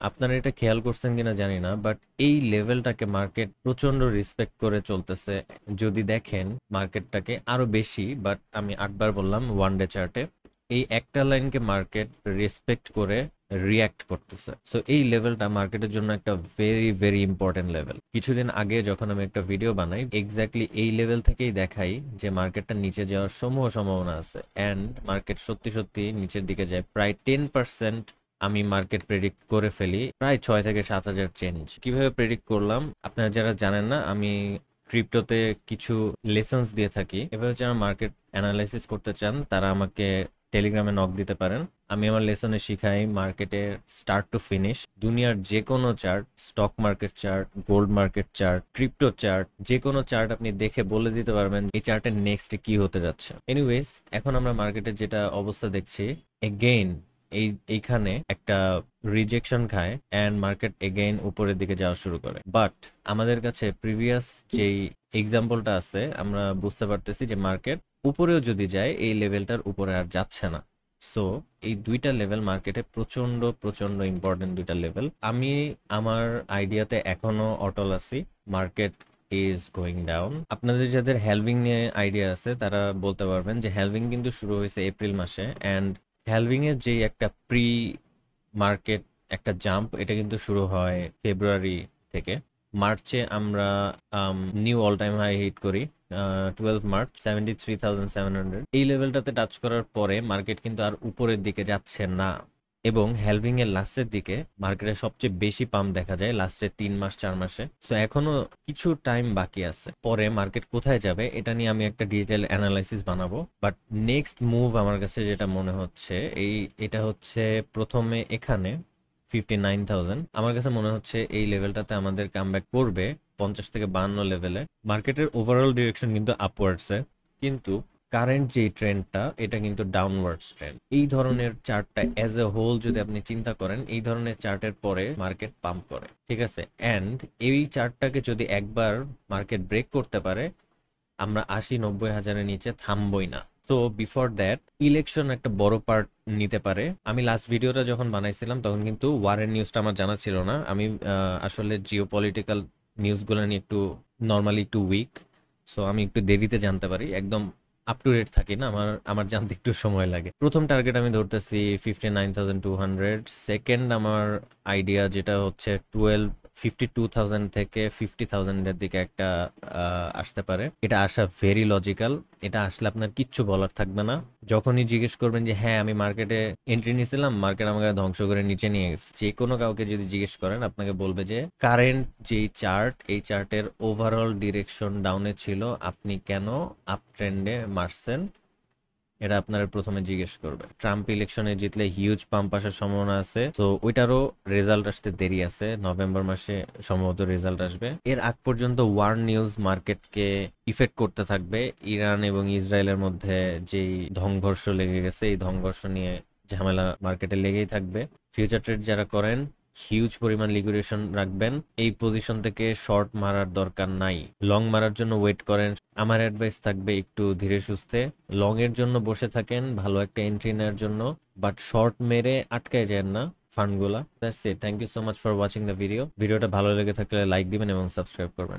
আপনারা এটা খেয়াল করছেন কিনা জানি না, বাট এই লেভেলটাকে মার্কেট প্রচন্ড রেসপেক্ট করে চলতেছে। যদি দেখেন মার্কেটটাকে আরো বেশি, বাট আমি 8 বার বললাম ওয়ান ডে চার্টে এই একটা লাইনকে মার্কেট রেসপেক্ট করে রিয়্যাক্ট করতেছে। সো এই লেভেলটা মার্কেটের জন্য একটা ভেরি ভেরি ইম্পর্টেন্ট লেভেল। কিছুদিন আগে যখন আমি একটা ভিডিও বানাই এক্স্যাক্টলি এই লেভেল থেকেই দেখাই যে মার্কেটটা নিচে যাওয়ার সমূহ সম্ভাবনা আছে, অ্যান্ড মার্কেট সত্যি সত্যি নিচের দিকে যায় প্রায় 10%। আমি মার্কেট প্রেডিক্ট করে ফেলি প্রায় 6 থেকে 7 হাজার চেঞ্জ। কিভাবে প্রেডিক্ট করলাম আপনারা যারা জানেন না, আমি ক্রিপ্টোতে কিছু লেসন্স দিয়ে থাকি। এভাবে যারা মার্কেট অ্যানালাইসিস করতে চান তারা আমাকে টেলিগ্রামে নক দিতে পারেন। আমি আমার লেসনে শিখাই মার্কেটের স্টার্ট টু ফিনিশ দুনিয়ার যে কোনো chart, stock market chart, gold market chart, crypto chart, যে কোনো চার্ট আপনি দেখে বলে দিতে পারবেন এই চার্টের নেক্সট কি হতে যাচ্ছে। এনিওয়েজ, এখন আমরা মার্কেটের যেটা অবস্থা দেখছি, এগেইন এইখানে একটা রিজেকশন খায় অ্যান্ড মার্কেট এগেইন উপরের দিকে যাওয়া শুরু করে। বাট আমাদের কাছে প্রিভিয়াস যেই এক্সাম্পলটা আছে আমরা বুঝতে পারতেছি যে মার্কেট উপরেও যদি যায় এই লেভেলটার উপরে আর যাচ্ছে না। সো এই দুইটা লেভেল মার্কেটে প্রচন্ড প্রচন্ড ইম্পর্টেন্ট দুইটা লেভেল। আমি আমার আইডিয়াতে এখনো অটল আছি, মার্কেট ইজ গোয়িং ডাউন। আপনাদের যাদের হ্যালভিং নিয়ে আইডিয়া আছে তারা বলতে পারবেন যে হ্যালভিং কিন্তু শুরু হয়েছে এপ্রিল মাসে, অ্যান্ড হ্যালভিং এর যে একটা প্রি মার্কেট একটা জাম্প এটা কিন্তু শুরু হয় ফেব্রুয়ারি থেকে। মার্চে আমরা new all time high hit করি 12 মার্চ 73,700। এই লেভেলটাতে টাচ করার পরে মার্কেট কিন্তু আর উপরের দিকে যাচ্ছে না, এবং হ্যালভিং এর লাস্টের দিকে মার্কেটে সবচেয়ে বেশি পাম্প দেখা যায় লাস্টের 3 মাস 4 মাসে। সো এখনো কিছু টাইম বাকি আছে, পরে মার্কেট কোথায় যাবে এটা নিয়ে আমি একটা ডিটেল অ্যানালাইসিস বানাবো। বাট নেক্সট মুভ আমার কাছে যেটা মনে হচ্ছে এটা হচ্ছে প্রথমে এখানে 59,000। আমার কাছে মনে হচ্ছে এই লেভেলটাতে আমাদের কামব্যাক করবে 50 থেকে 52 লেভেলে। মার্কেটের ওভারঅল ডিরেকশন কিন্তু আপওয়ার্ডসে, কিন্তু কারেন্ট যে ট্রেন্ডটা এটা কিন্তু ডাউনওয়ার্ডস ট্রেন্ড। এই ধরনের চার্টটা অ্যাজ এ হোল যদি আপনি চিন্তা করেন, এই ধরনের চার্টের পরে মার্কেট পাম্প করে, ঠিক আছে। অ্যান্ড এই চার্টটাকে যদি একবার মার্কেট ব্রেক করতে পারে আমরা 80-90 হাজারের নিচে থামবই না। তো বিফোর দ্যাট ইলেকশন একটা বড় পার্ট নিতে পারে। আমি লাস্ট ভিডিওটা যখন বানাইছিলাম তখন কিন্তু ওয়ারের নিউজটা আমার জানা ছিল না। আমি আসলে জিও পলিটিক্যাল নিউজগুলো নিয়ে একটু নর্মালি একটু উইক। সো আমি একটু দেরিতে জানতে পারি, একদম আপ টু ডেট থাকি না, আমার আমার জানতে একটু সময় লাগে। প্রথম টার্গেট আমি ধরতেছি 59,200। সেকেন্ড আমার আইডিয়া যেটা হচ্ছে 52,000 থেকে 50,000-এর দিকে একটা আসতে পারে। এটা আসা ভেরি লজিক্যাল। এটা আসলে আপনার কিচ্ছু বলার থাকবে না। যখনই জিজ্ঞেস করবেন যে হ্যাঁ আমি মার্কেটে এন্ট্রি নিয়েছিলাম, মার্কেট আমাকে ধ্বংস করে নিচে নিয়ে গেছে, যে কোনো কাউকে যদি জিজ্ঞেস করেন আপনাকে বলবে যে কারেন্ট যেই চার্ট এই চার্টের ওভারঅল ডিরেকশন ডাউনে ছিল, আপনি কেন আপ ট্রেন্ডে মারছেন, এটা আপনারা প্রথমে জিজ্ঞেস করবে। ট্রাম্প ইলেকশনে জিতলে হিউজ পাম্প আসার সম্ভাবনা আছে, তো ওইটারও রেজাল্ট আসতে দেরি আছে, নভেম্বর মাসে সম্ভবত রেজাল্ট আসবে। এর আগ পর্যন্ত ওয়ার নিউজ মার্কেটকে ইফেক্ট করতে থাকবে। ইরান এবং ইসরায়েলের মধ্যে যেই সংঘর্ষ লেগে গেছে, এই সংঘর্ষ নিয়ে ঝামেলা মার্কেটে লেগেই থাকবে। ফিউচার ট্রেড যারা করেন হিউজ পরিমাণ লিকুইডেশন রাখবেন। এই পজিশন থেকে শর্ট মারার দরকার নাই, লং মারার জন্য ওয়েট করেন। আমার অ্যাডভাইস থাকবে একটু ধীরে সুস্থে লং এর জন্য বসে থাকেন, ভালো একটা এন্ট্রি নেওয়ার জন্য, বাট শর্ট মেরে আটকায় যান না ফান্ডগুলা। That's it. Thank you so much for watching the ভিডিওটা ভালো লেগে থাকলে লাইক দিবেন এবং সাবস্ক্রাইব করবেন।